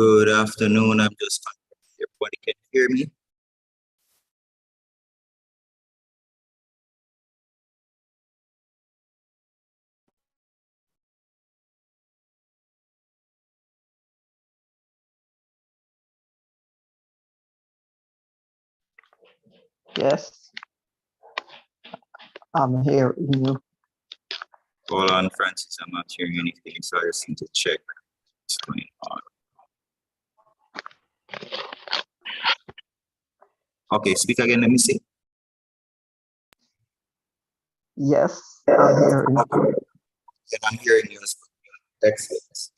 Good afternoon. I'm just everybody can hear me. Yes, I'm hearing you. Hold on, Francis. I'm not hearing anything, so I just need to check what's going on. Okay, speak again. Let me see. Yes, I'm hearing you. Okay. Then I'm hearing you as well. Excellent.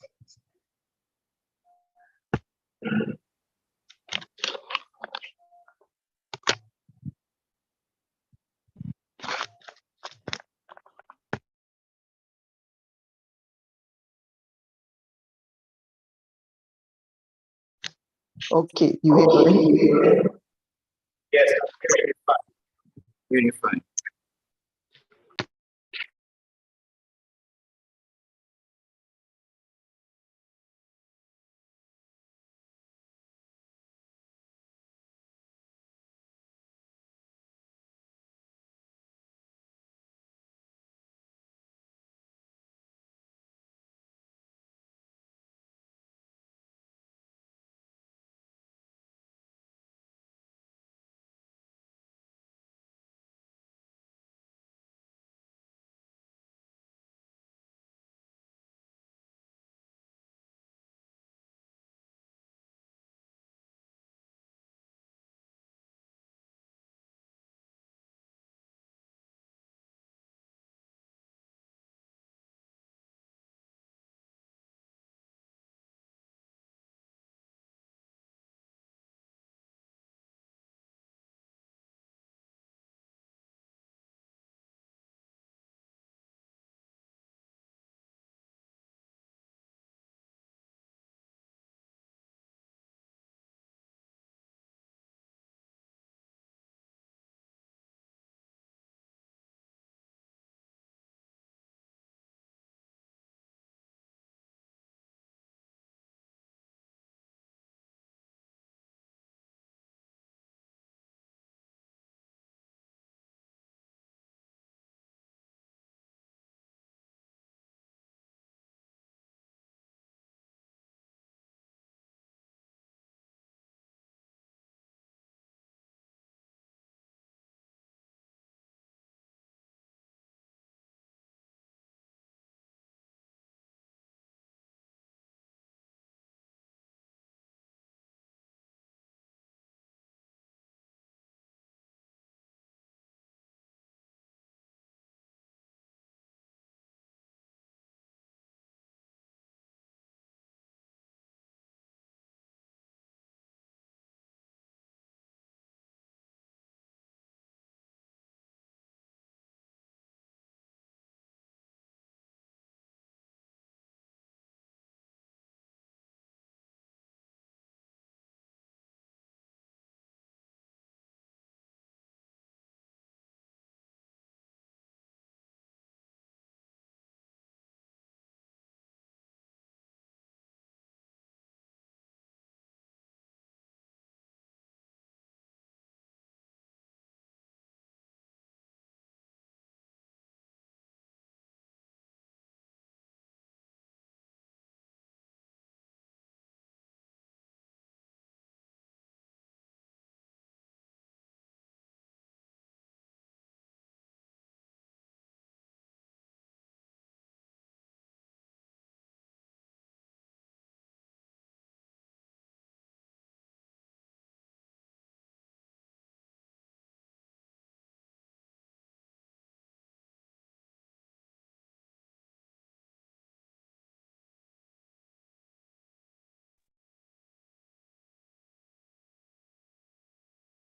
Okay, you hear me? Yes, I'm hearing you fine. Hearing you fine.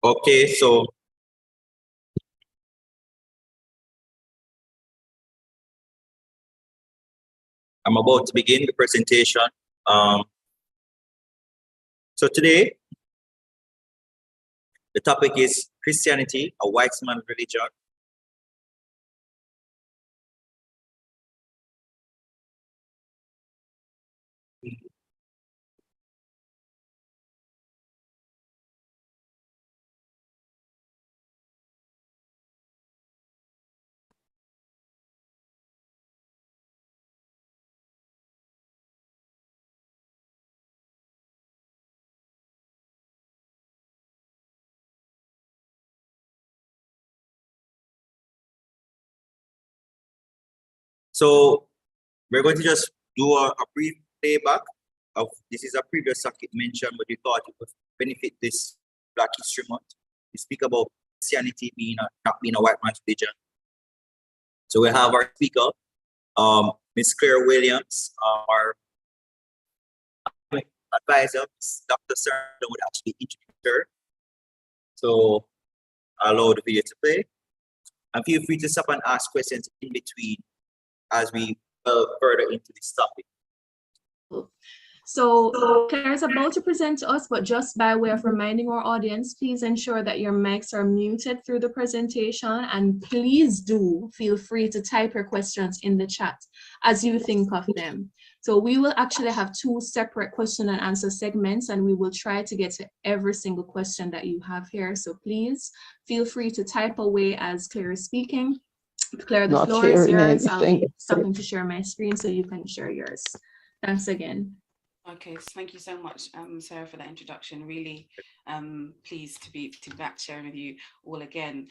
Okay, so I'm about to begin the presentation. So today, the topic is Christianity, a white man's religion. So we're going to just do a brief playback of, this is a previous circuit mention, but we thought it would benefit this Black History Month. We speak about Christianity not being a white man's religion. So we have our speaker, Miss Claire Williams, our advisor, Dr. Sarah, would actually introduce her. So I'll allow the video to play. And feel free to stop and ask questions in between as we delve further into this topic. So Claire is about to present to us, but just by way of reminding our audience, please ensure that your mics are muted through the presentation, and please do feel free to type your questions in the chat as you think of them. So we will actually have 2 separate question and answer segments, and we will try to get to every single question that you have here. So please feel free to type away as Claire is speaking. Claire, the floor is yours. I'll be stopping to share my screen so you can share yours. Thanks again. Okay, thank you so much, Sarah, for that introduction. Really pleased to be back sharing with you all again.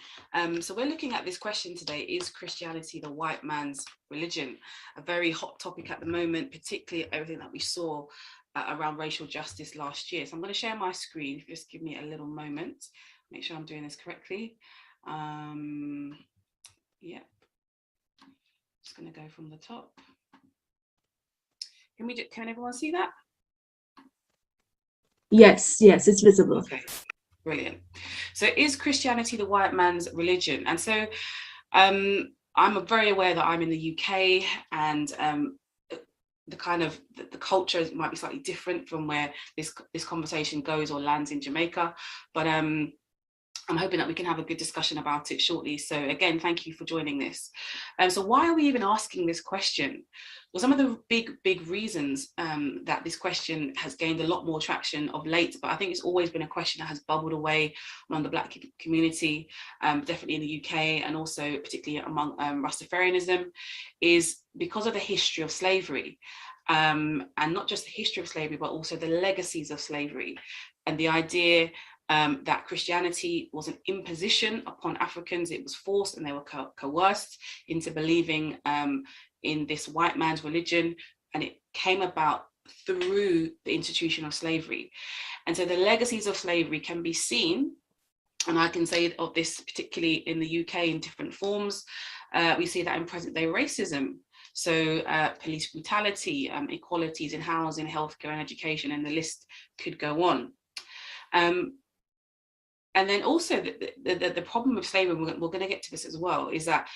So we're looking at this question today: is Christianity the white man's religion? A very hot topic at the moment, particularly everything that we saw around racial justice last year. So I'm going to share my screen. If you just give me a little moment, make sure I'm doing this correctly. Yep. Just going to go from the top. Can everyone see that? Yes, it's visible. Okay, brilliant. So is Christianity the white man's religion? And so I'm very aware that I'm in the UK, and the culture might be slightly different from where this conversation goes or lands in Jamaica, but I'm hoping that we can have a good discussion about it shortly. So again, thank you for joining this. So why are we even asking this question? Well, some of the big reasons that this question has gained a lot more traction of late, but I think it's always been a question that has bubbled away among the Black community, definitely in the UK, and also particularly among Rastafarianism, is because of the history of slavery. And not just the history of slavery, but also the legacies of slavery, and the idea that Christianity was an imposition upon Africans. It was forced, and they were coerced into believing in this white man's religion, and it came about through the institution of slavery. And so the legacies of slavery can be seen, and I can say of this particularly in the UK in different forms. We see that in present day racism. So police brutality, inequalities in housing, healthcare and education, and the list could go on. And then also the problem with slavery, we're going to get to this as well, is that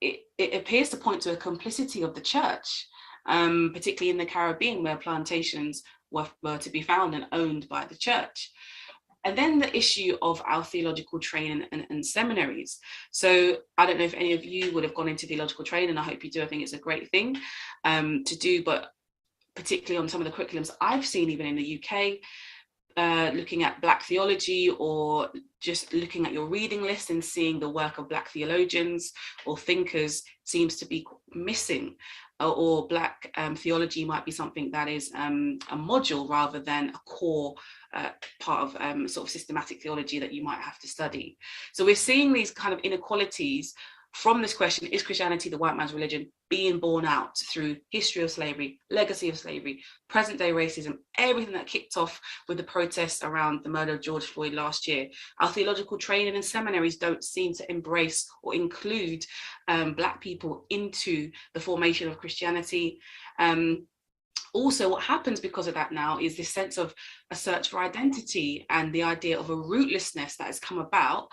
it appears to point to a complicity of the church, particularly in the Caribbean, where plantations were to be found and owned by the church. And then the issue of our theological training and seminaries. So I don't know if any of you would have gone into theological training. I hope you do. I think it's a great thing to do, but particularly on some of the curriculums I've seen, even in the UK, looking at Black theology, or just looking at your reading list and seeing the work of Black theologians or thinkers seems to be missing, or Black theology might be something that is a module rather than a core part of sort of systematic theology that you might have to study. So we're seeing these kind of inequalities from this question: is Christianity the white man's religion, being borne out through history of slavery, legacy of slavery, present day racism, everything that kicked off with the protests around the murder of George Floyd last year. Our theological training and seminaries don't seem to embrace or include Black people into the formation of Christianity. Also, what happens because of that now is this sense of a search for identity and the idea of a rootlessness that has come about,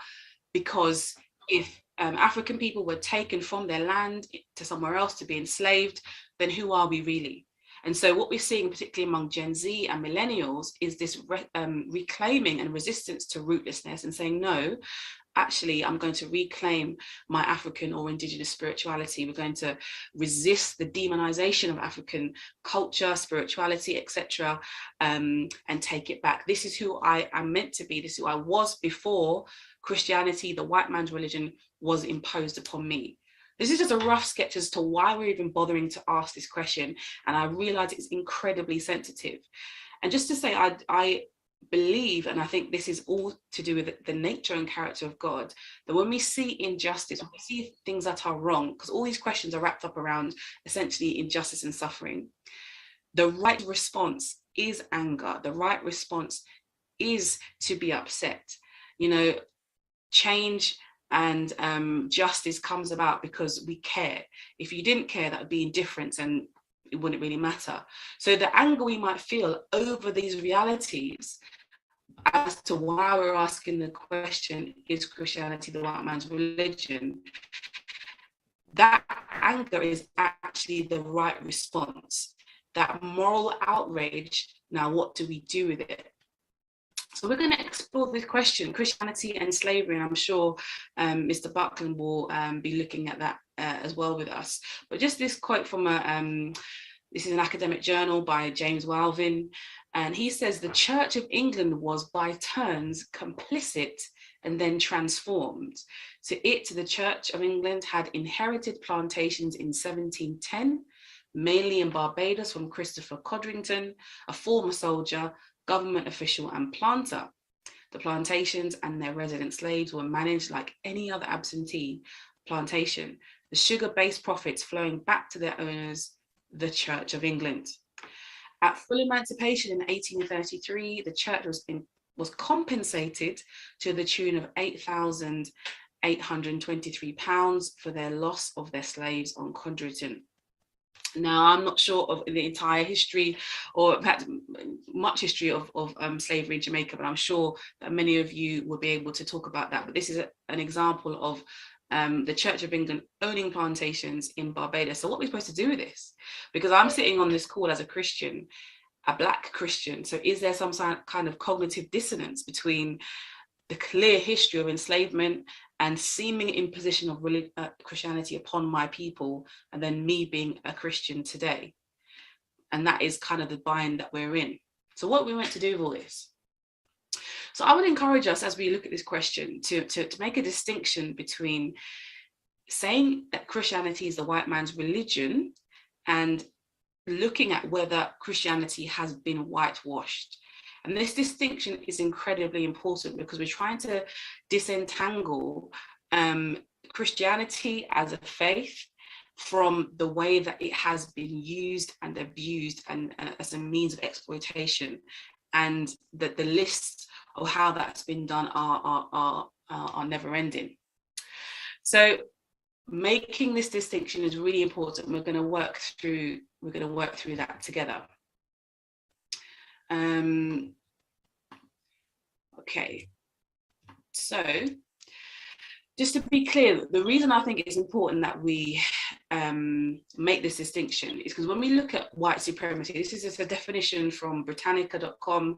because if African people were taken from their land to somewhere else to be enslaved, then who are we really? And so what we're seeing, particularly among Gen Z and millennials, is this reclaiming and resistance to rootlessness and saying, no, actually, I'm going to reclaim my African or indigenous spirituality. We're going to resist the demonization of African culture, spirituality, etc., and take it back. This is who I am meant to be. This is who I was before Christianity, the white man's religion, was imposed upon me. This is just a rough sketch as to why we're even bothering to ask this question. And I realize it's incredibly sensitive. And just to say, I believe, and I think this is all to do with the nature and character of God, that when we see injustice, when we see things that are wrong, because all these questions are wrapped up around essentially injustice and suffering, the right response is anger. The right response is to be upset. You know, change and justice comes about because we care. If you didn't care, that would be indifference and it wouldn't really matter. So the anger we might feel over these realities as to why we're asking the question, is Christianity the white man's religion? That anger is actually the right response. That moral outrage, now what do we do with it? So we're going to explore this question, Christianity and slavery, and I'm sure Mr. Buckland will be looking at that as well with us. But just this quote from this is an academic journal by James Walvin, and he says the Church of England was by turns complicit and then transformed. So the Church of England, had inherited plantations in 1710, mainly in Barbados from Christopher Codrington, a former soldier, government official and planter. The plantations and their resident slaves were managed like any other absentee plantation, the sugar-based profits flowing back to their owners, the Church of England. At full emancipation in 1833, the church was compensated to the tune of £8,823 for their loss of their slaves on Codrington. Now, I'm not sure of the entire history or perhaps much history of slavery in Jamaica, but I'm sure that many of you will be able to talk about that. But this is an example of the Church of England owning plantations in Barbados. So what are we supposed to do with this? Because I'm sitting on this call as a Christian, a Black Christian. So is there some kind of cognitive dissonance between the clear history of enslavement and seeming imposition of Christianity upon my people, and then me being a Christian today? And that is kind of the bind that we're in. So what are we meant to do with all this? So I would encourage us, as we look at this question, to make a distinction between saying that Christianity is the white man's religion and looking at whether Christianity has been whitewashed. And this distinction is incredibly important because we're trying to disentangle Christianity as a faith from the way that it has been used and abused and as a means of exploitation, and that the lists of how that's been done are never ending. So making this distinction is really important. We're going to work through that together. Okay, so just to be clear, the reason I think it's important that we make this distinction is because when we look at white supremacy, this is just a definition from Britannica.com.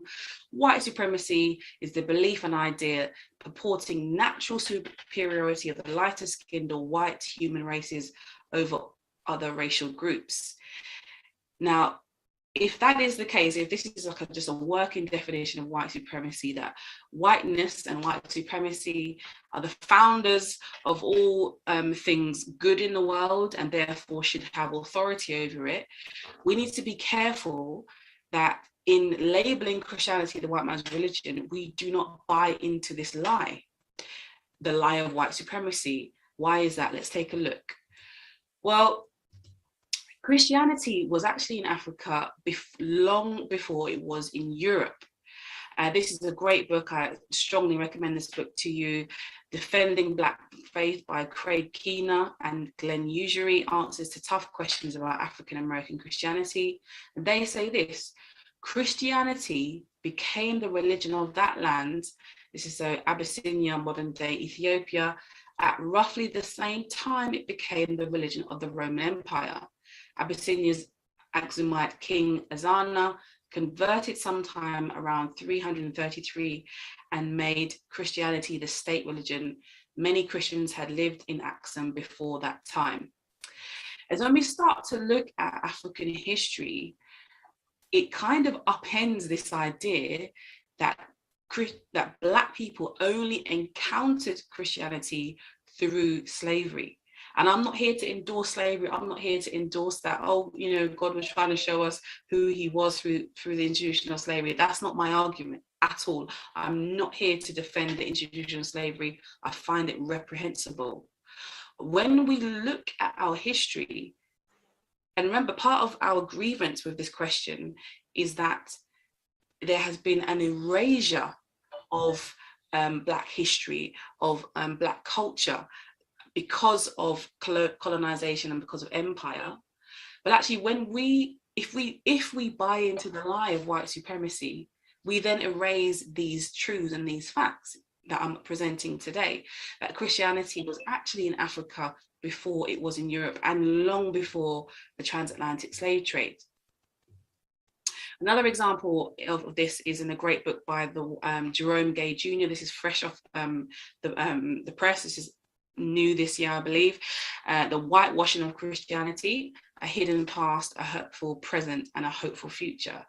White supremacy is the belief and idea purporting natural superiority of the lighter skinned or white human races over other racial groups. Now, if that is the case, if this is like just a working definition of white supremacy, that whiteness and white supremacy are the founders of all things good in the world and therefore should have authority over it, we need to be careful that in labeling Christianity the white man's religion, we do not buy into this lie, the lie of white supremacy. Why is that? Let's take a look. Well, Christianity was actually in Africa long before it was in Europe. This is a great book. I strongly recommend this book to you. Defending Black Faith by Craig Keener and Glenn Usury, answers to tough questions about African American Christianity. And they say this: Christianity became the religion of that land. This is so Abyssinia, modern day Ethiopia, at roughly the same time it became the religion of the Roman Empire. Abyssinia's Aksumite king Ezana converted sometime around 333 and made Christianity the state religion. Many Christians had lived in Aksum before that time. As when we start to look at African history, it kind of upends this idea that Black people only encountered Christianity through slavery. And I'm not here to endorse slavery. I'm not here to endorse that, oh, you know, God was trying to show us who he was through the institution of slavery. That's not my argument. at all. I'm not here to defend the institution of slavery. I find it reprehensible. When we look at our history, and remember, part of our grievance with this question is that there has been an erasure of Black history, of Black culture, because of colonization and because of empire. But actually, if we buy into the lie of white supremacy, we then erase these truths and these facts that I'm presenting today, that Christianity was actually in Africa before it was in Europe, and long before the transatlantic slave trade. Another example of this is in a great book by the Jerome Gay Jr. This is fresh off the press. This is new this year, I believe. The Whitewashing of Christianity: A Hidden Past, a Hurtful Present, and a Hopeful Future.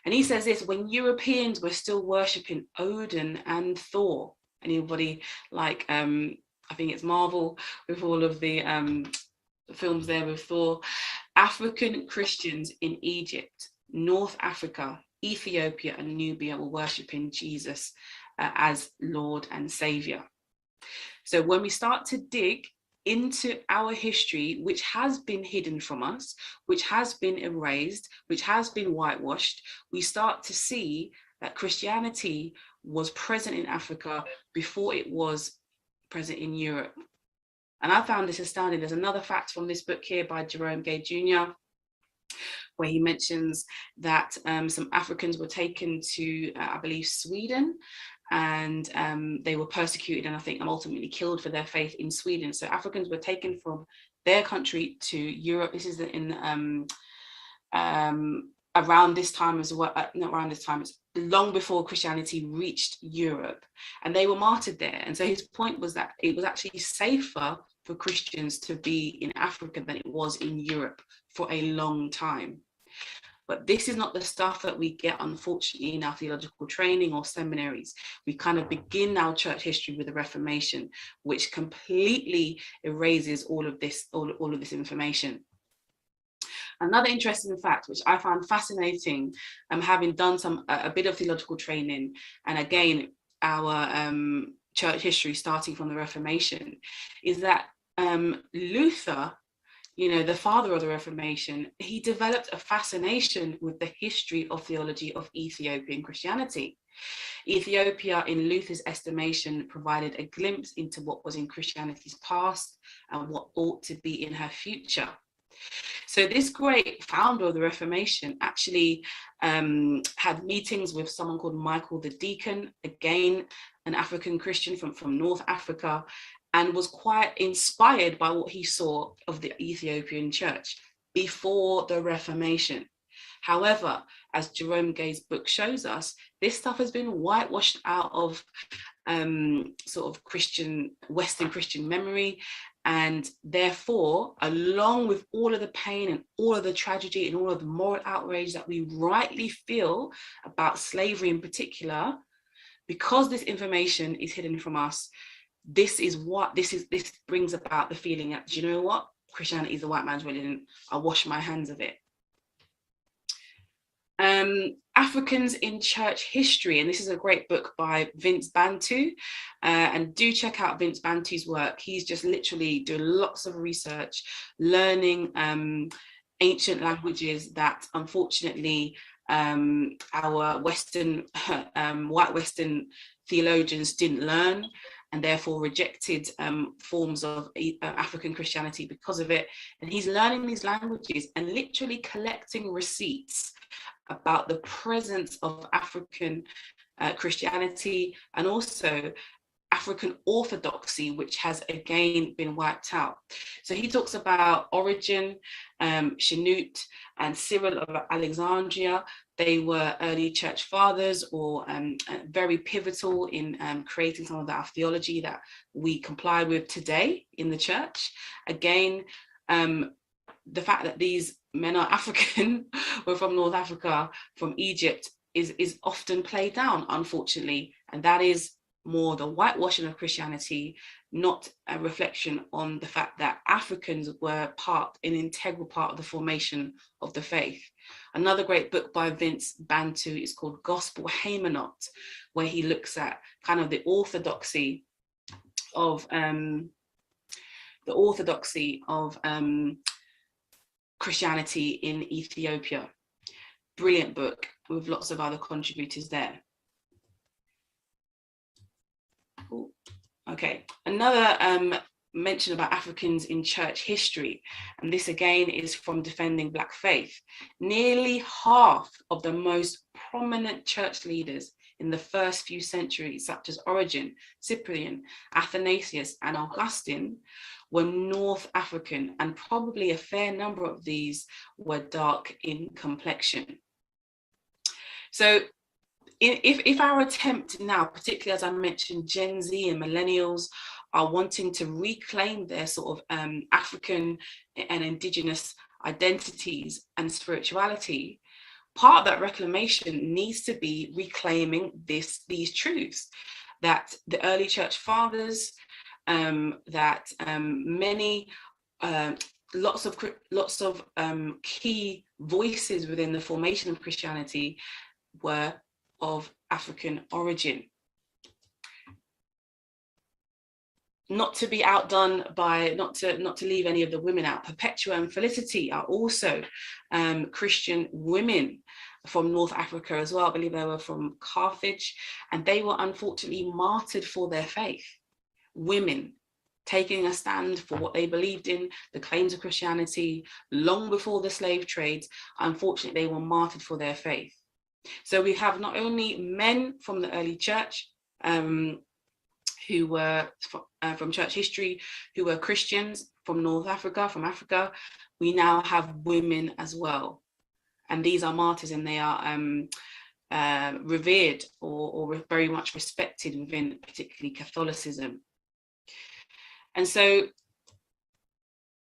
And he says this: when Europeans were still worshipping Odin and Thor, anybody like, I think it's Marvel with all of the films there with Thor, African Christians in Egypt, North Africa, Ethiopia, and Nubia were worshipping Jesus as Lord and Savior. So when we start to dig into our history, which has been hidden from us, which has been erased, which has been whitewashed, we start to see that Christianity was present in Africa before it was present in Europe. And I found this astounding. There's another fact from this book here by Jerome Gay Jr., where he mentions that some Africans were taken to, I believe, Sweden, and they were persecuted and I think ultimately killed for their faith in Sweden. So Africans were taken from their country to Europe. This is in around this time as well, not around this time, it's long before Christianity reached Europe, and they were martyred there. And so his point was that it was actually safer for Christians to be in Africa than it was in Europe for a long time. But this is not the stuff that we get, unfortunately, in our theological training or seminaries. We kind of begin our church history with the Reformation, which completely erases all of this information. Another interesting fact, which I found fascinating, having done a bit of theological training, and again, our church history starting from the Reformation, is that Luther, the father of the Reformation, he developed a fascination with the history of theology of Ethiopian Christianity. Ethiopia, in Luther's estimation, provided a glimpse into what was in Christianity's past and what ought to be in her future. So this great founder of the Reformation actually had meetings with someone called Michael the Deacon, again, an African Christian from North Africa, and was quite inspired by what he saw of the Ethiopian church before the Reformation. However, as Jerome Gay's book shows us, this stuff has been whitewashed out of sort of Western Christian memory. And therefore, along with all of the pain and all of the tragedy and all of the moral outrage that we rightly feel about slavery in particular, because this information is hidden from us, this brings about the feeling that, do you know what? Christianity is the white man's religion. I wash my hands of it. Africans in Church History, and this is a great book by Vince Bantu, and do check out Vince Bantu's work. He's just literally doing lots of research, learning ancient languages that unfortunately our Western, white Western theologians didn't learn, and therefore rejected forms of African Christianity because of it. And he's learning these languages and literally collecting receipts about the presence of African Christianity and also African orthodoxy, which has again been wiped out. So he talks about Origen, Chanute, and Cyril of Alexandria. They were early church fathers, or very pivotal in creating some of our theology that we comply with today in the church. Again, the fact that these men are African, were from North Africa, from Egypt, is often played down, unfortunately, and that is more the whitewashing of Christianity, not a reflection on the fact that Africans were an integral part of the formation of the faith. Another great book by Vince Bantu is called Gospel Haymanot, where he looks at kind of the orthodoxy of Christianity in Ethiopia. Brilliant book with lots of other contributors there. Ooh. Okay, another mention about Africans in church history, and this again is from Defending Black Faith. Nearly half of the most prominent church leaders in the first few centuries, such as Origen, Cyprian, Athanasius, and Augustine, were North African, and probably a fair number of these were dark in complexion. So if our attempt now, particularly as I mentioned, Gen Z and millennials are wanting to reclaim their sort of African and indigenous identities and spirituality, part of that reclamation needs to be reclaiming these truths that the early church fathers, lots of key voices within the formation of Christianity were of African origin. Not to be outdone by, not to leave any of the women out, Perpetua and Felicity are also Christian women from North Africa as well. I believe they were from Carthage, and they were unfortunately martyred for their faith. Women taking a stand for what they believed in, the claims of Christianity, long before the slave trade. Unfortunately, they were martyred for their faith. So we have not only men from the early church who were from church history, who were Christians from North Africa, from Africa, we now have women as well. And these are martyrs, and they are revered or very much respected within particularly Catholicism. And so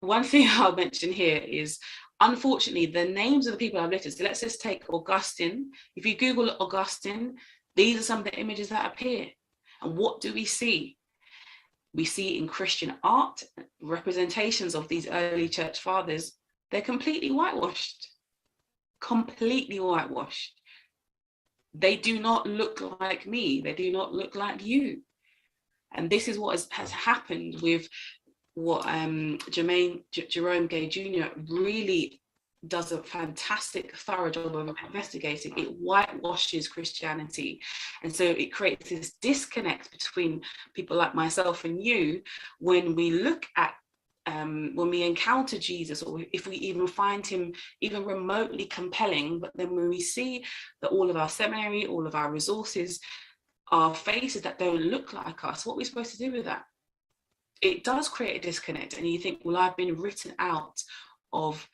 one thing I'll mention here is, unfortunately, the names of the people I've listed. So let's just take Augustine. If you Google Augustine, these are some of the images that appear. And what do we see? We see in Christian art representations of these early church fathers. They're completely whitewashed. Completely whitewashed. They do not look like me. They do not look like you. And this is what has happened with what Jerome Gay Jr. really does a fantastic, thorough job of investigating. It whitewashes Christianity. And so it creates this disconnect between people like myself and you when we look at, when we encounter Jesus, or if we even find him even remotely compelling, but then when we see that all of our seminary, all of our resources are faces that don't look like us, what are we supposed to do with that? It does create a disconnect, and you think, well, I've been written out of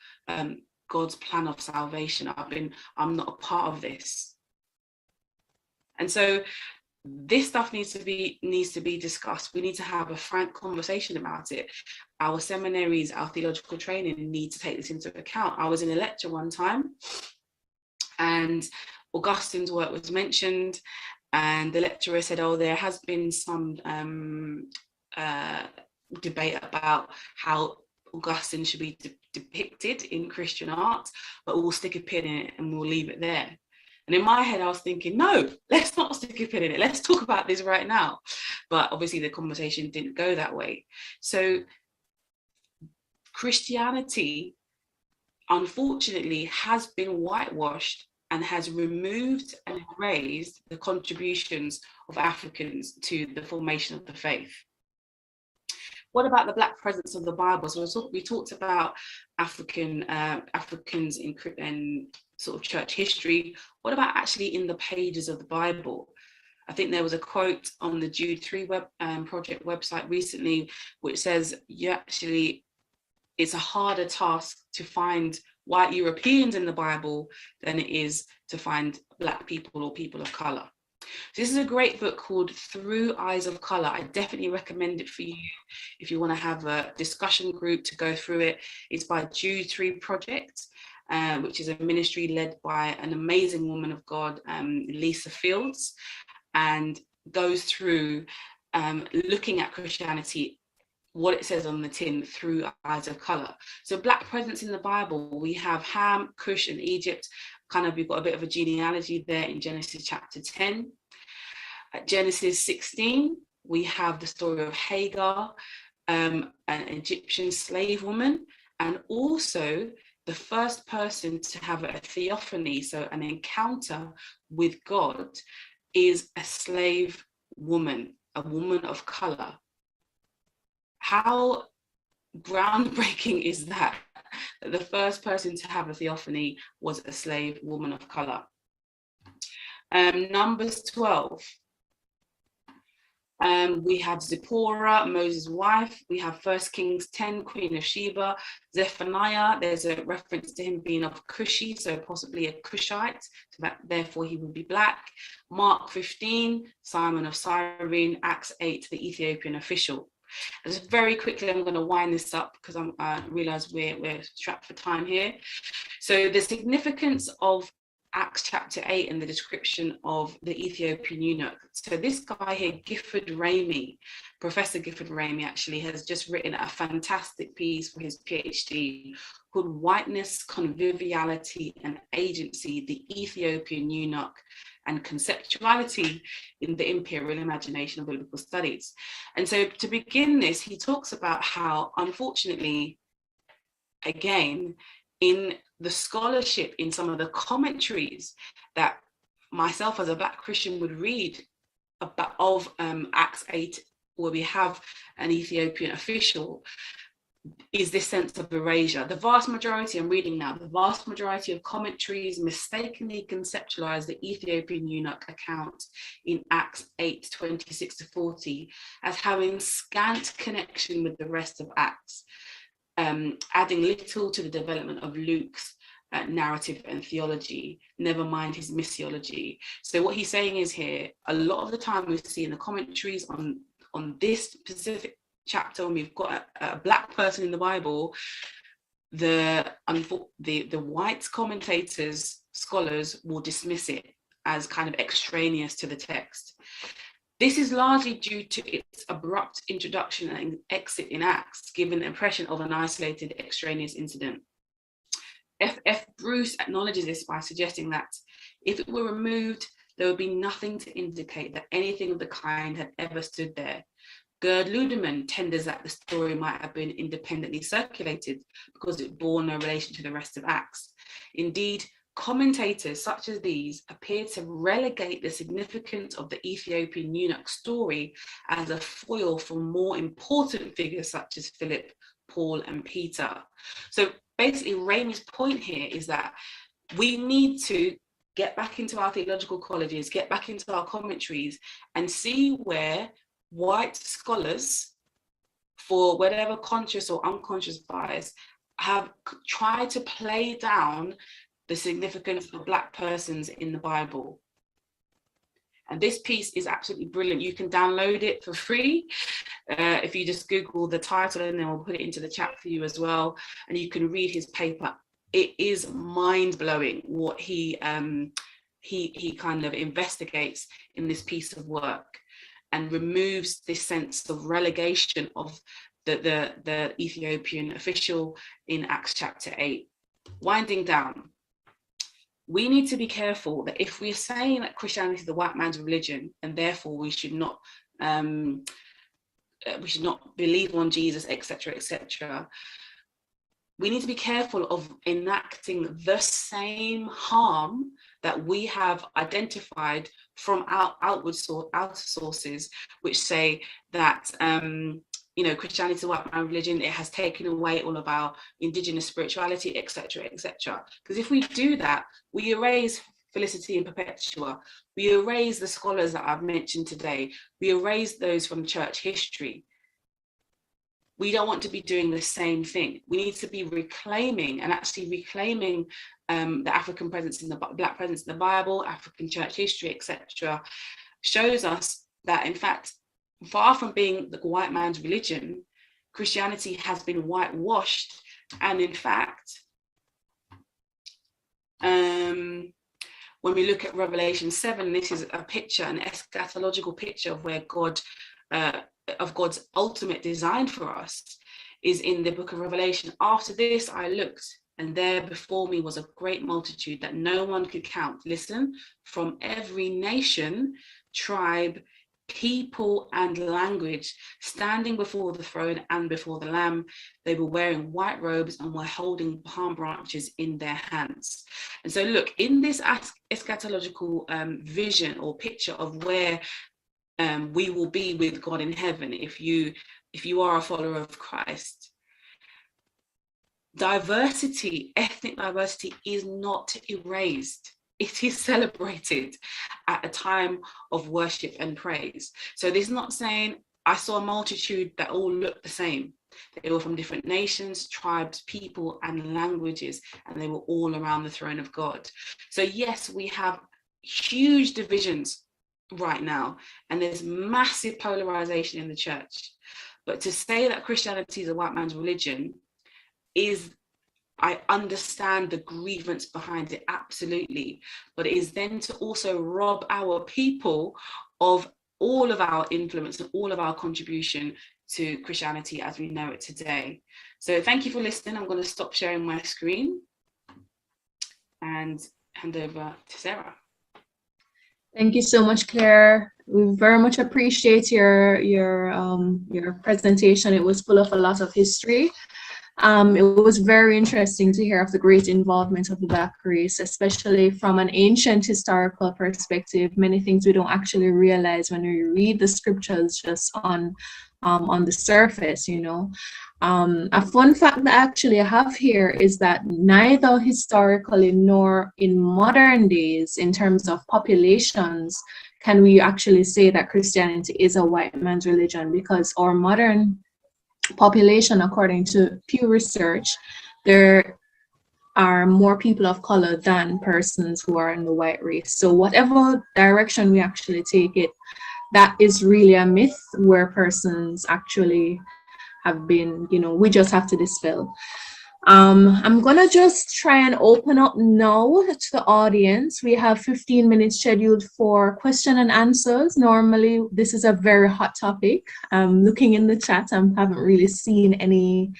God's plan of salvation. I'm not a part of this. And so this stuff needs to be discussed. We need to have a frank conversation about it. Our seminaries, our theological training need to take this into account. I was in a lecture one time, and Augustine's work was mentioned, and the lecturer said, oh, there has been some debate about how Augustine should be depicted in Christian art, but we'll stick a pin in it and we'll leave it there. And in my head, I was thinking, no, let's not stick a pin in it. Let's talk about this right now. But obviously the conversation didn't go that way. So Christianity, unfortunately, has been whitewashed and has removed and erased the contributions of Africans to the formation of the faith. What about the Black presence of the Bible? So we talked about Africans in sort of church history. What about actually in the pages of the Bible? I think there was a quote on the Jude 3 project website recently, which says, it's a harder task to find white Europeans in the Bible than it is to find Black people or people of color. So this is a great book called Through Eyes of Color. I definitely recommend it for you if you want to have a discussion group to go through it. It's by Jude 3 Project, which is a ministry led by an amazing woman of God, Lisa Fields. And goes through looking at Christianity, what it says on the tin, through eyes of color. So Black presence in the Bible, we have Ham, Cush, and Egypt. Kind of, we've got a bit of a genealogy there in Genesis chapter 10. At Genesis 16, we have the story of Hagar, an Egyptian slave woman, and also the first person to have a theophany, so an encounter with God, is a slave woman, a woman of color. How groundbreaking is that? That the first person to have a theophany was a slave woman of color. Numbers 12. We have Zipporah, Moses' wife. We have 1 Kings 10, Queen of Sheba. Zephaniah, there's a reference to him being of Cushi, so possibly a Cushite, so that therefore he would be Black. Mark 15, Simon of Cyrene. Acts 8, the Ethiopian official. Just very quickly, I'm going to wind this up because I realize we're strapped for time here. So the significance of Acts chapter 8 and the description of the Ethiopian eunuch. So this guy here, Gifford Ramey, Professor Gifford Ramey, actually has just written a fantastic piece for his PhD called Whiteness, Conviviality and Agency, the Ethiopian Eunuch and Conceptuality in the Imperial Imagination of Biblical Studies. And so to begin this, he talks about how, unfortunately, again, in the scholarship, in some of the commentaries that myself as a Black Christian would read about of Acts 8, where we have an Ethiopian official, is this sense of erasure. The vast majority, I'm reading now, the vast majority of commentaries mistakenly conceptualize the Ethiopian eunuch account in Acts 8, 26 to 40 as having scant connection with the rest of Acts, adding little to the development of Luke's narrative and theology, never mind his missiology. So what he's saying is here, a lot of the time we see in the commentaries on this specific chapter, when we've got a Black person in the Bible, the white commentators, scholars will dismiss it as kind of extraneous to the text. This is largely due to its abrupt introduction and exit in Acts, giving the impression of an isolated extraneous incident. F. Bruce acknowledges this by suggesting that if it were removed, there would be nothing to indicate that anything of the kind had ever stood there. Gerd Ludemann tenders that the story might have been independently circulated because it bore no relation to the rest of Acts. Indeed, commentators such as these appear to relegate the significance of the Ethiopian eunuch story as a foil for more important figures such as Philip, Paul, and Peter. So basically, Ramey's point here is that we need to get back into our theological colleges, get back into our commentaries, and see where white scholars, for whatever conscious or unconscious bias, have tried to play down the significance of Black persons in the Bible. And this piece is absolutely brilliant. You can download it for free if you just Google the title, and then we'll put it into the chat for you as well. And you can read his paper. It is mind-blowing what he kind of investigates in this piece of work, and removes this sense of relegation of the Ethiopian official in Acts chapter 8. Winding down, we need to be careful that if we're saying that Christianity is the white man's religion, and therefore we should not believe on Jesus, etc., etc., we need to be careful of enacting the same harm that we have identified from outer sources, which say that Christianity is a white man religion, it has taken away all of our indigenous spirituality, etc., etc. Because if we do that, we erase Felicity and Perpetua, we erase the scholars that I've mentioned today, we erase those from church history. We don't want to be doing the same thing. We need to be reclaiming the African presence in the Black presence in the Bible, African church history, etc. Shows us that, in fact, far from being the white man's religion, Christianity has been whitewashed, and in fact, when we look at Revelation 7, this is a picture, an eschatological picture of where of God's ultimate design for us is in the book of Revelation. After this, I looked, and there before me was a great multitude that no one could count. Listen, from every nation, tribe, people, and language, standing before the throne and before the Lamb. They were wearing white robes and were holding palm branches in their hands. And so look, in this eschatological vision or picture of where we will be with God in heaven, if you are a follower of Christ, diversity, ethnic diversity, is not erased. It is celebrated at a time of worship and praise. So this is not saying I saw a multitude that all looked the same. They were from different nations, tribes, people, and languages, and they were all around the throne of God. So yes, we have huge divisions right now, and there's massive polarization in the church. But to say that Christianity is a white man's religion is, I understand the grievance behind it, absolutely. But it is then to also rob our people of all of our influence and all of our contribution to Christianity as we know it today. So thank you for listening. I'm going to stop sharing my screen and hand over to Sarah. Thank you so much, Claire. We very much appreciate your presentation. It was full of a lot of history. It was very interesting to hear of the great involvement of the Black race, especially from an ancient historical perspective. Many things we don't actually realize when we read the scriptures just on the surface, you know. A fun fact that actually I have here is that neither historically nor in modern days, in terms of populations, can we actually say that Christianity is a white man's religion, because our modern population, according to Pew Research, there are more people of color than persons who are in the white race. So whatever direction we actually take it, that is really a myth where persons actually have been, you know, we just have to dispel. I'm gonna just try and open up now to the audience. We have 15 minutes scheduled for question and answers. Normally, this is a very hot topic. Looking in the chat, I haven't really seen any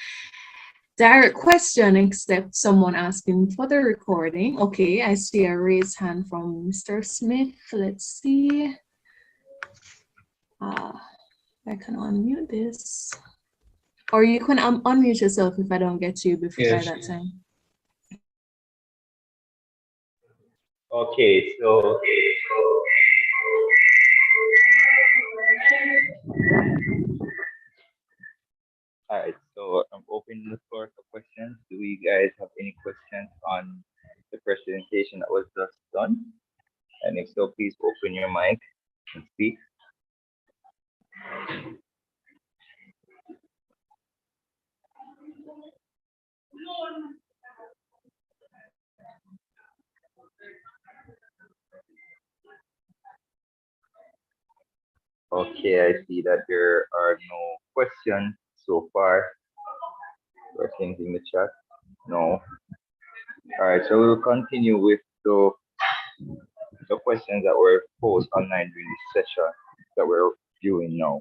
direct question except someone asking for the recording. Okay, I see a raised hand from Mr. Smith. Let's see. I can unmute this. Or you can unmute yourself if I don't get to you before by that time. Okay, so all right, so I'm opening the floor for questions. Do you guys have any questions on the presentation that was just done? And if so, please open your mic and speak. Okay, I see that there are no questions so far. Questions in the chat? No. All right, so we'll continue with the questions that were posed online during this session that we're viewing now.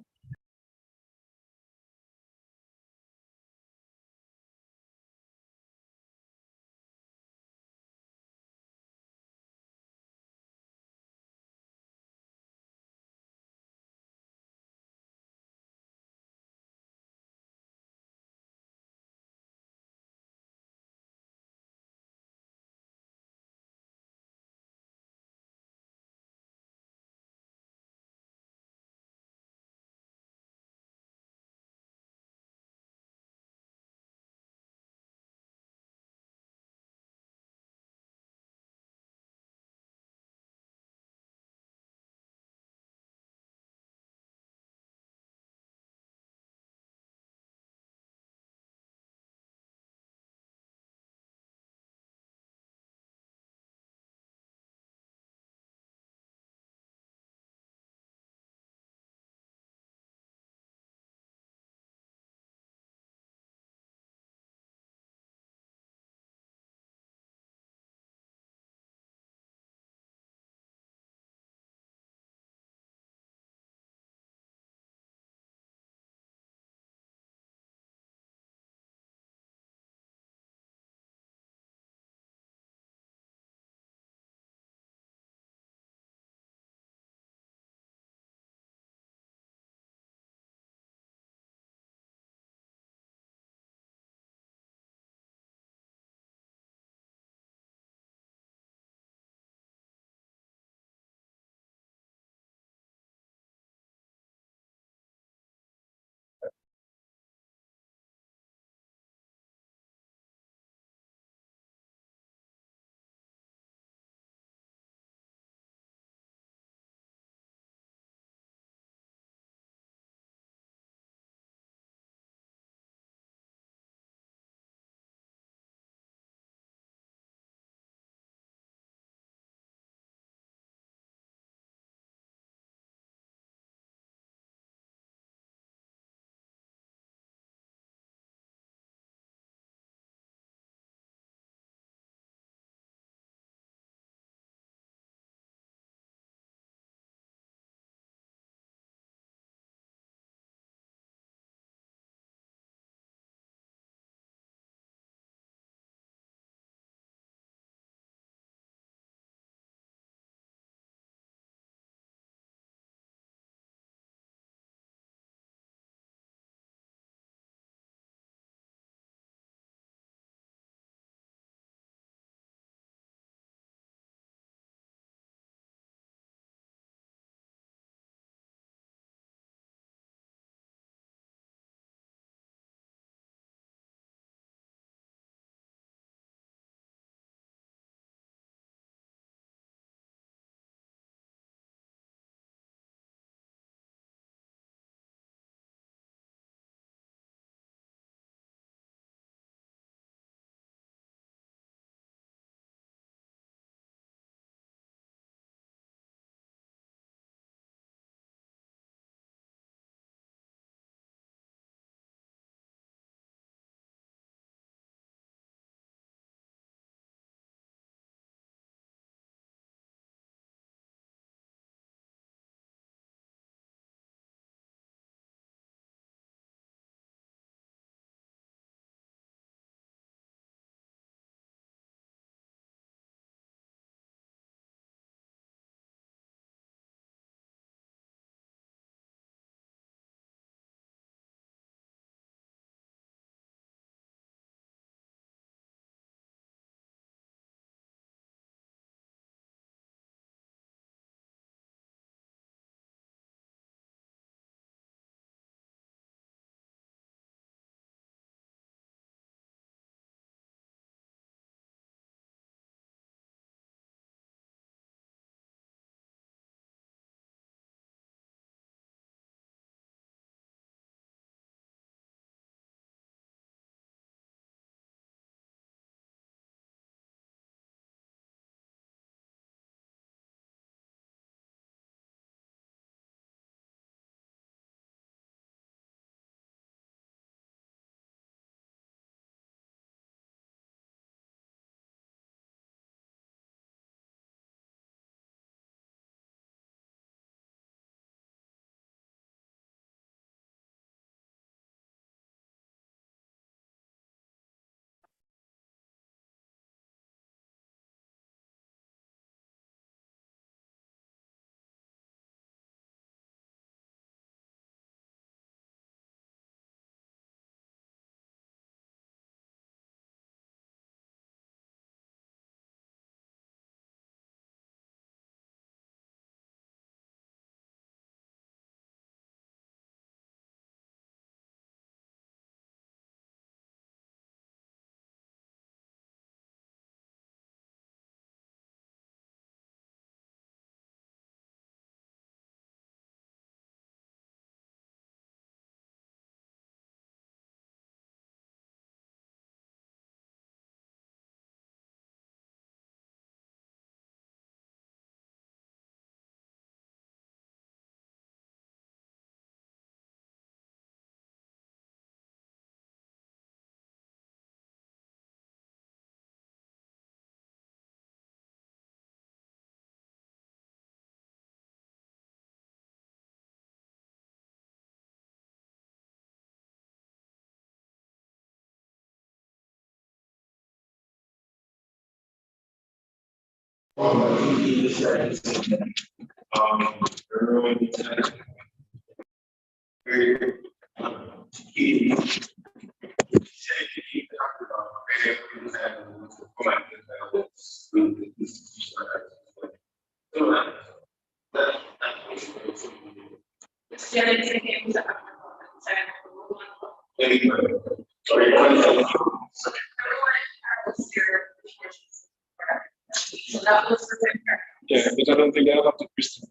Yeah, but I don't think I have to Christian.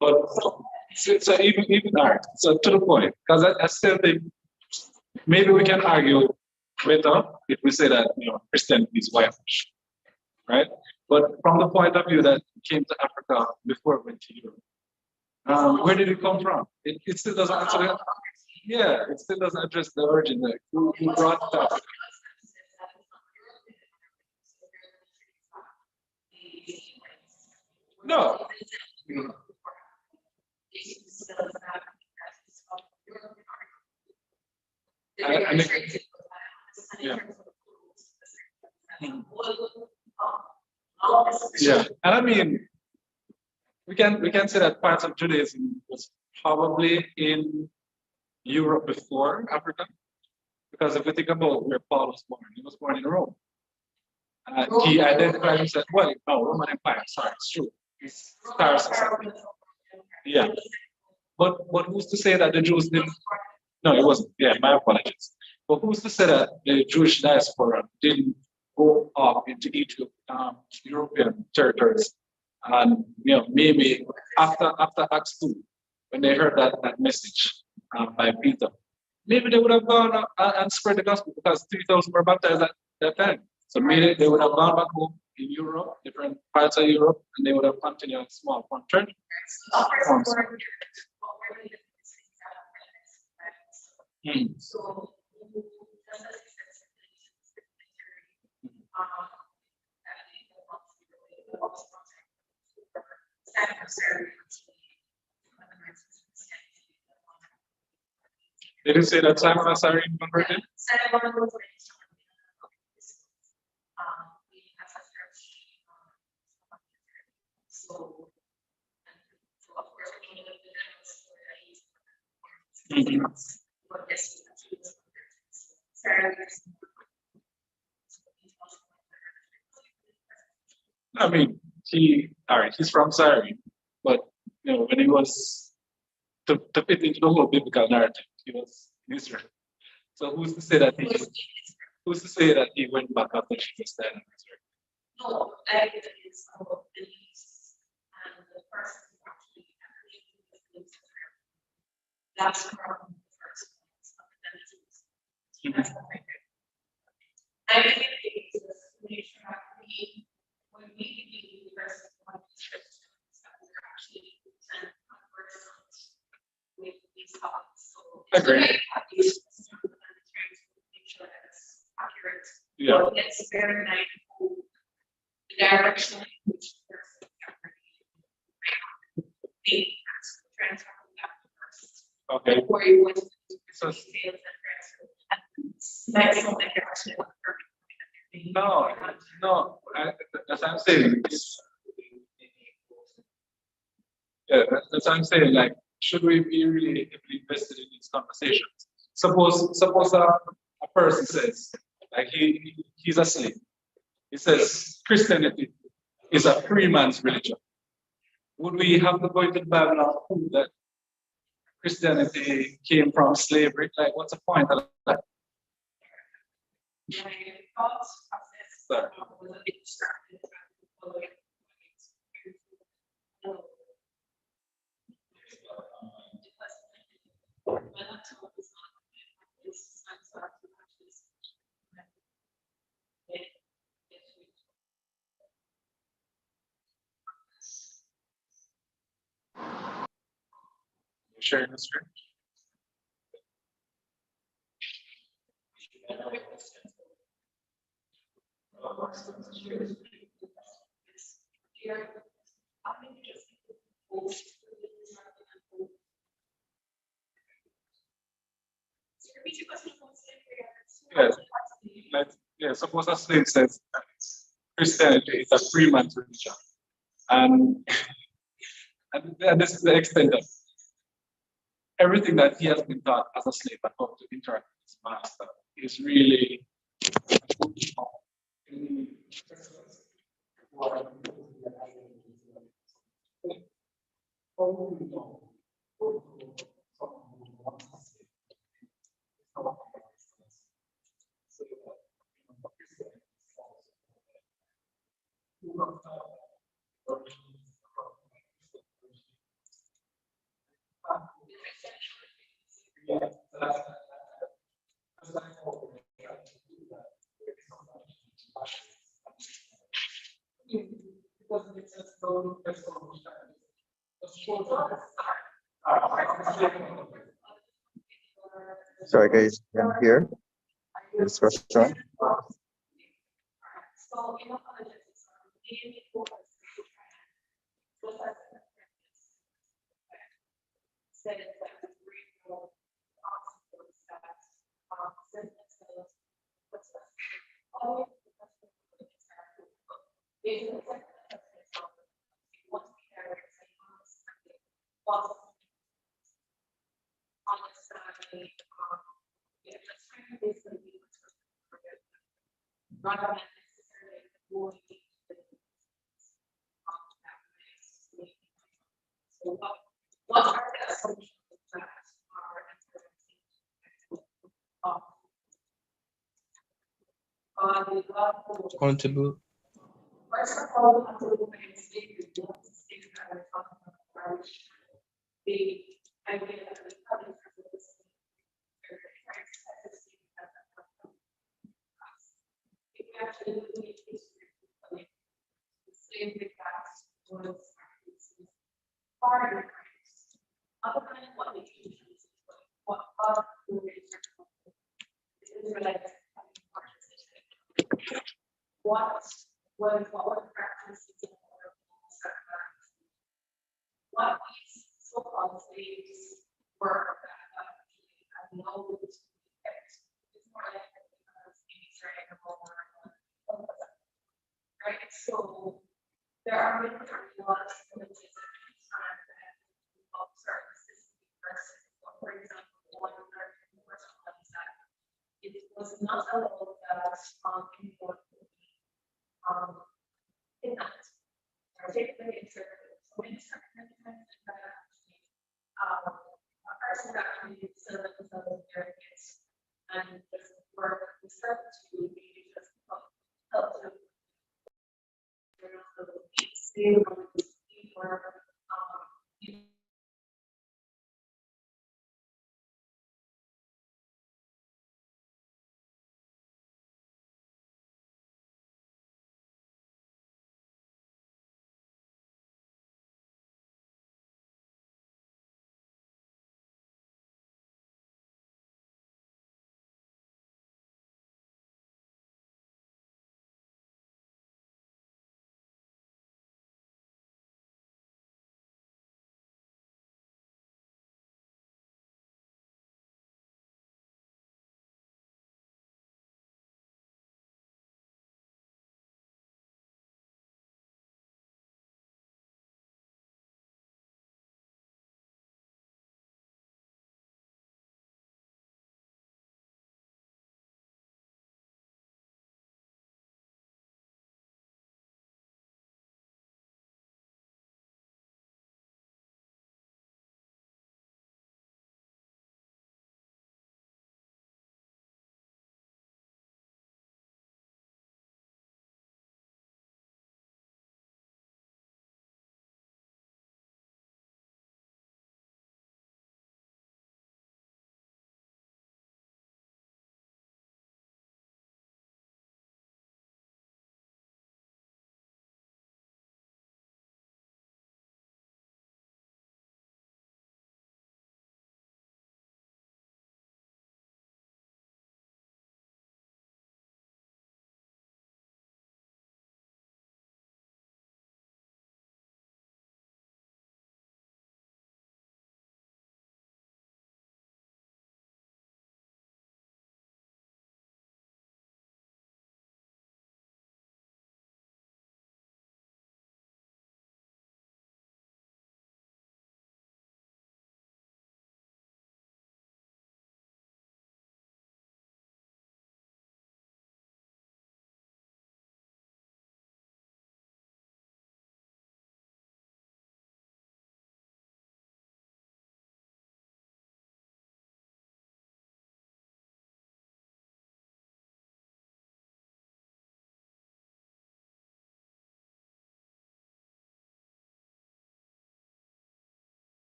But so even all right, so to the point, because I still think maybe we can argue better if we say that Christianity is whitewash, right? But from the point of view that it came to Africa before it went to Europe, where did it come from? It still doesn't answer the, yeah, it still doesn't address the origin there. Who brought it to Africa? No. I mean, yeah. Yeah, and I mean, we can say that parts of Judaism was probably in Europe before Africa, because if we think about where Paul was born, he was born in Rome. He identified himself, well, no, Roman Empire, sorry, it's true. It's Tarsus. Yeah. But who's to say that the Jews didn't? No, it wasn't. Yeah, my apologies. But who's to say that the Jewish diaspora didn't go off into Egypt, European territories, and maybe after Acts 2, when they heard that message by Peter, maybe they would have gone and spread the gospel, because 3,000 were baptized at that time. So maybe they would have gone back home in Europe, different parts of Europe, and they would have continued a small front church. Did you say that Simon was already converted? I mean, he's from Cyrene, but when he was to fit into the whole biblical narrative, he was in Israel. So who's to say that he went back after Jesus died in Israel? No, that is about beliefs, and the person who actually believes that's from the first place of the That's the thing. I think it is a nation that when we believe the person who Christians that we're actually sent with these thoughts. So it's okay to have these make sure that it's accurate. Yeah. But it's very mindful the direction in which the person is transfer that first. Okay. Before you went to the sales and transfer. That's something that actually no, that's what I'm saying. Yeah, that's what I'm saying. Like, should we be really heavily invested in these conversations? Suppose a person says, like he's asleep. He says Christianity is a free man's religion. Would we have to go into the Bible and prove that Christianity came from slavery? Like, what's the point of that? Sorry. Sharing the screen. Yes. Suppose a slave says, Christianity is a free man's religion. And, and this is the extent of everything that he has been taught as a slave and how to interact with his master is really Sorry guys, I'm here. This restaurant. Accountable.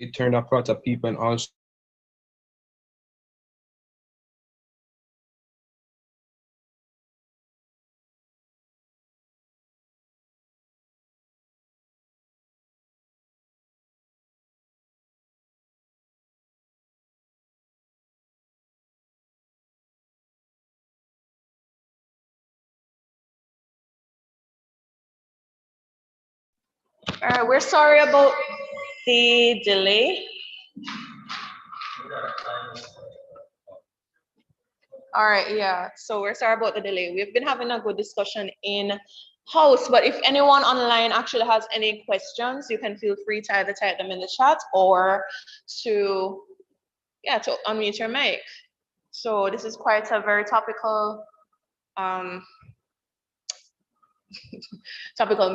it turned a crowd of people and also We're sorry about the delay. All right, yeah. So we're sorry about the delay. We've been having a good discussion in house, but if anyone online actually has any questions, you can feel free to either type them in the chat or to unmute your mic. So this is quite a very topical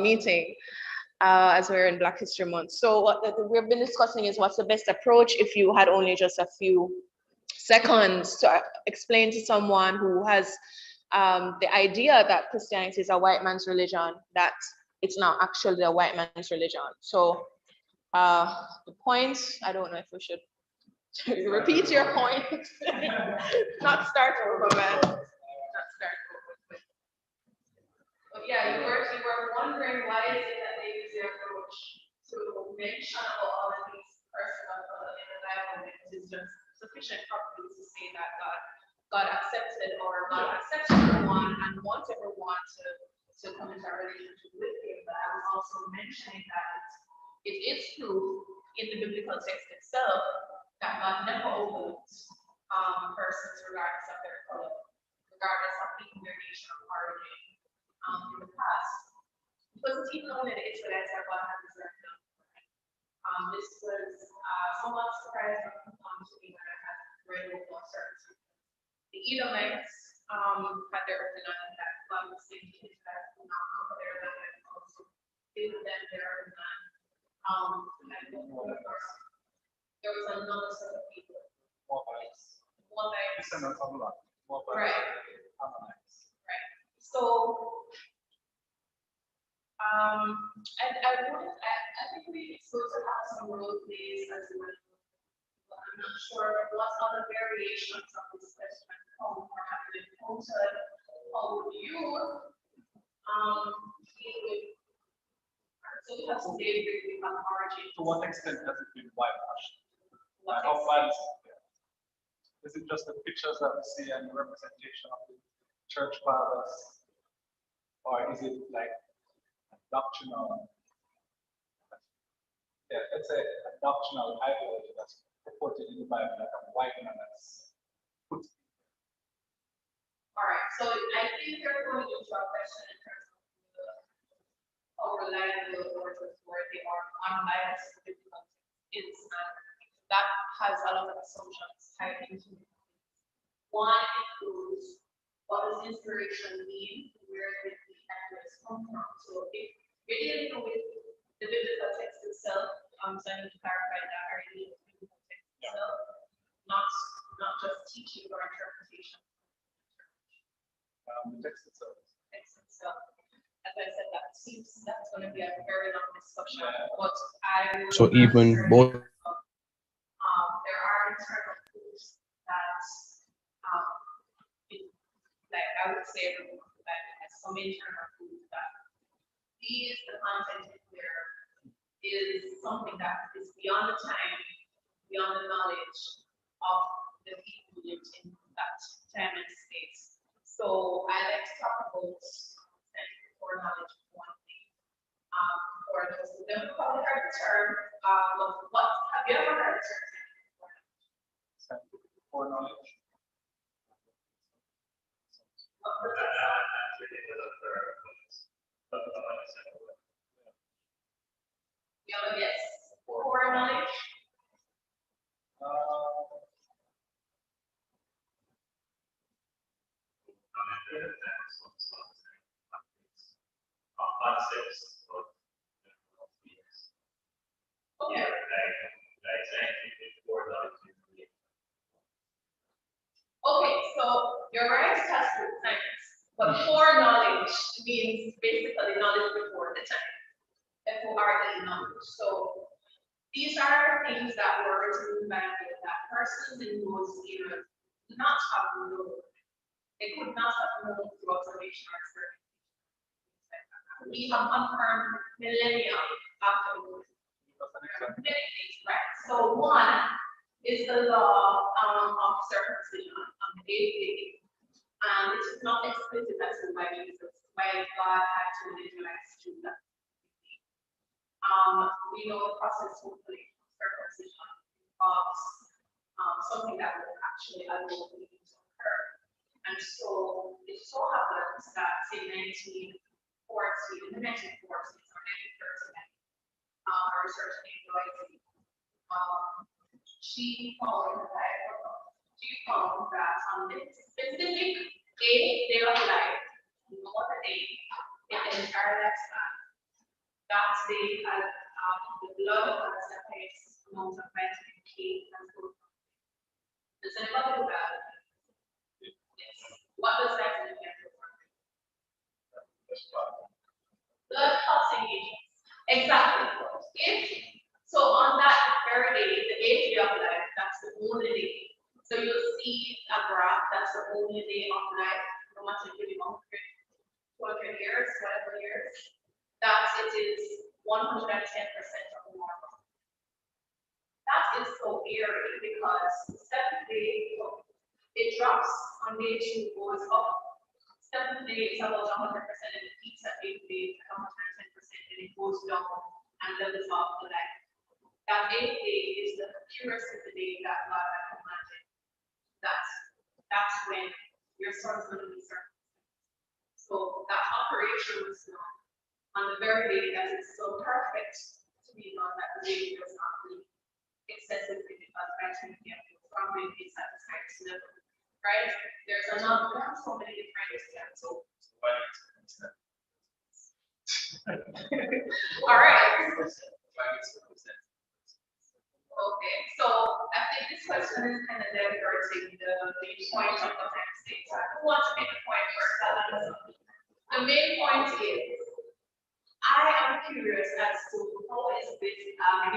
meeting as we're in Black History Month. So what we've been discussing is what's the best approach if you had only just a few seconds to explain to someone who has the idea that Christianity is a white man's religion, that it's not actually a white man's religion. So the point, I don't know if we should repeat your point. Not start over, man. Not start over. But yeah, you were wondering why is it that they use their approach to mention all of these persons in the Bible. It is just sufficient probably to say that God accepted or God accepts everyone and wants everyone to come into a relationship with him. But I was also mentioning that it is true in the biblical text itself that God never overlooks persons regardless of their color, regardless of even their nation or origin in the past. Because it's even only the Israelites that God has reserved them. This was somewhat surprising to me when I had read over certain. The Edomites had their own land that God was saying to Israel to not conquer their land and also give them their own land. And of course, there was another set of people. Moabites. Right. Right. So I think we supposed to have some role plays as well. But I'm not sure what other variations of this question come or have been encountered. How would you deal with? So we have to say briefly about origin. To what extent has it been whitewashed? Like how bad is it? Is it just the pictures that we see and the representation of the church fathers? Or is it like a doctrinal, let's say a doctrinal ideology that's reported in the Bible, like a white man that's put. All right, so I think you're going into a question in terms of how reliable or trustworthy or unbiased the biblical text is, and that has a lot of assumptions tied into it. One includes what does inspiration mean? Where did the ideas come from? So if you're dealing with the biblical text itself, so I need to clarify that I really the biblical text itself, not just teaching or interpretation. The text itself. As I said, that's going to be a very long discussion. But I will so even both. There are internal proofs that, like I would say, that has some internal proof that the content in there is something that is beyond the time, beyond the knowledge of the people who lived in that time and space. So I like to talk about for knowledge of one thing. For those who don't probably heard the term, what have you ever heard the term? For knowledge. Yes, for knowledge. Okay. these are things that were written by that persons in those eras did not have known. They could not have known through observation or experience. We have confirmed millennia after many things, right? So one is the law of circumcision on the 8th day. It is not explicit as to why Jesus, why God had to Israelites do that. We know the process hopefully circumcision involves something that will actually allow it to occur. And so it so happens that in 1940, in the 1940s or 1930s, our research employee, she found that on this specific day of life, no other day in the entire lifespan, that day had the blood has the highest amount of vitamin K and protein. Does anybody know that? Yes. What does vitamin K and protein? Blood clotting agents. Exactly. So on that very day, the 8th day of life, that's the only day. So you'll see a graph, that's the only day of life, no matter if you live 200 years, whatever years, that it is 110% of the normal. That is so eerie because the 7th day, it drops, on day 2 goes up. 7th day is about 100% and it peaks at 8th day at 110% and it goes down and levels off the life. That 8th day is the purest of the day that God had commanded. That's when your son's going to be circumcised. So that operation was done on the very day that it's so perfect to be done that the baby does not bleed excessively because vitamin K from baby satisfied level. Right? There's so many different steps. All right. Okay, so I think this question is kind of diverting the main point of the next stage. So I don't want to make a point first. The main point is, I am curious as to how is this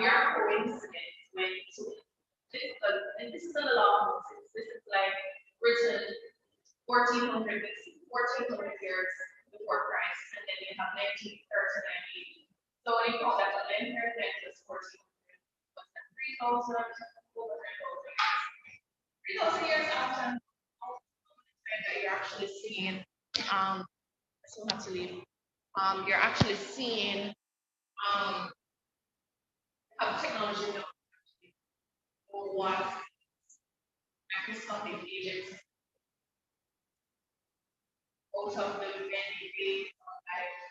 mere coincidence when this is a law of Moses. This is like written 1400 years before Christ, and then you have 1939 AD. So when you call that a linear, then it's 1400. 3,000 years after that you're actually seeing so not to leave. You're actually seeing how technology now or what microscopic agents out of the many like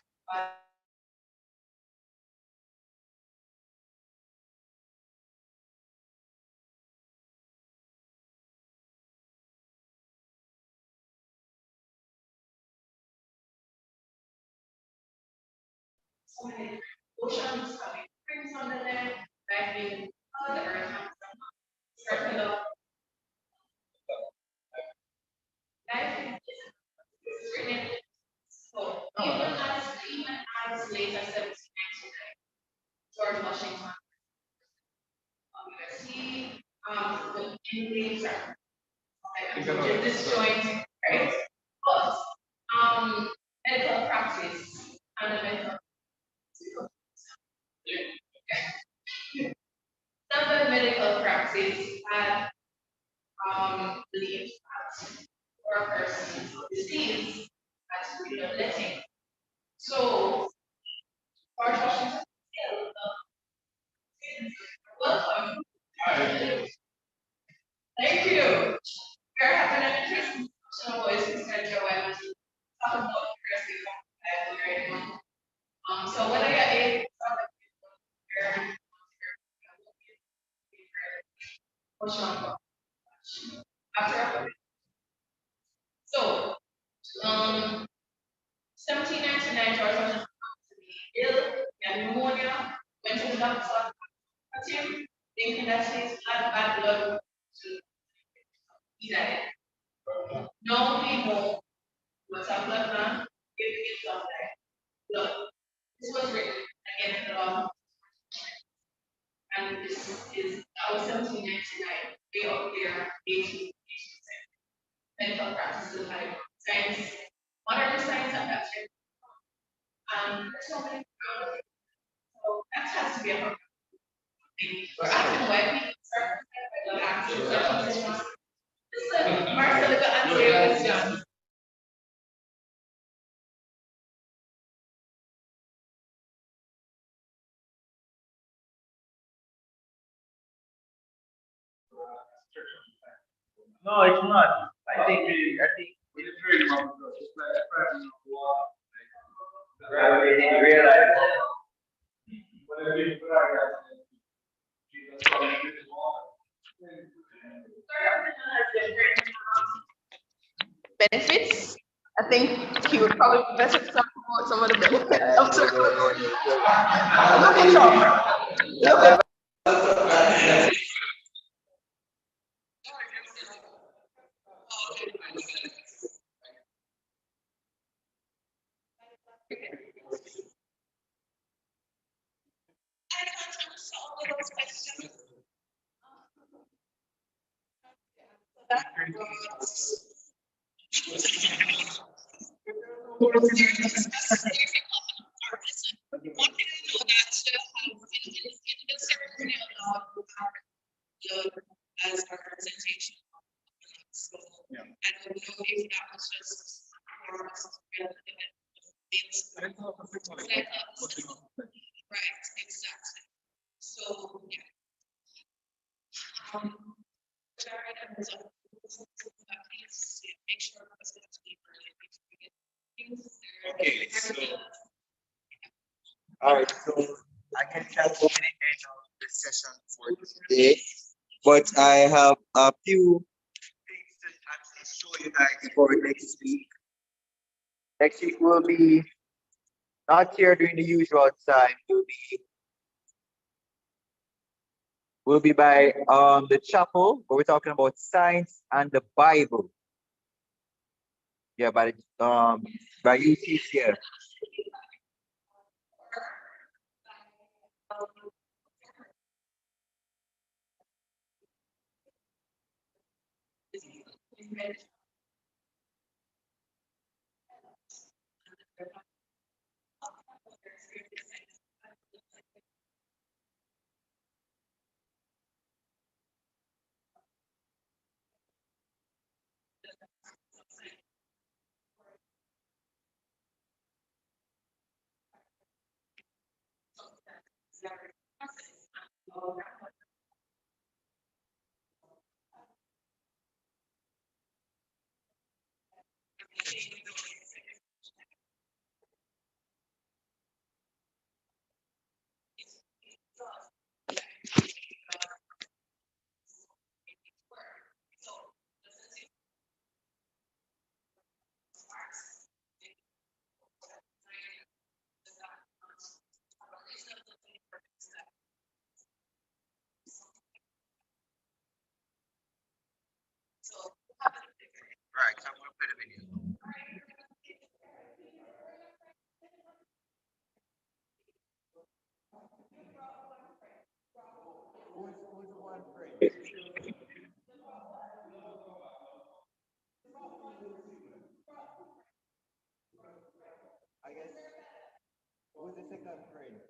so many oceans having springs on the land, right? Being the earth circular. Life is written. So even as late as 1799, George Washington, see the English disjoint, right? But medical practice and the medical some of the medical practice had believed that for a person's disease as letting. So George Washington welcome. Thank you. We're having an interesting voice instead of Joanne. Talk about curiosity. So whether you're able to after so 1799 George Washington to be ill, he had pneumonia, went to the doctor, him, thinking that his bad blood to he died. Now we know what's a blood man, if it's of blood. This was written again in the law. And this is that was 1799, way up there, 18, medical practices like science, modern science at that time. There's so many problems. So that has to be a problem. We're asking why people start asking questions. Listen, Marcel, you got answer your question. No, it's not. I think it's very wrong. It's like a problem of law. Right, we didn't realize that. Whatever you put out there, Jesus calling you to law. Benefits. I think he would probably be better to talk about some of the benefits of circumcision. Look at Trump. Look at as a representation. So I don't know if that was just for us to right, exactly. So yeah. Jared, please make sure it's going to be Okay, so all right, so I can tell you the end of the session for today, but I have a few things to actually show you guys for next week. Next week will be not here during the usual time. We'll be by the chapel, where we're talking about science and the Bible. Yeah, by UCCF. Right, so I'm gonna play the video. I guess who's the second friend?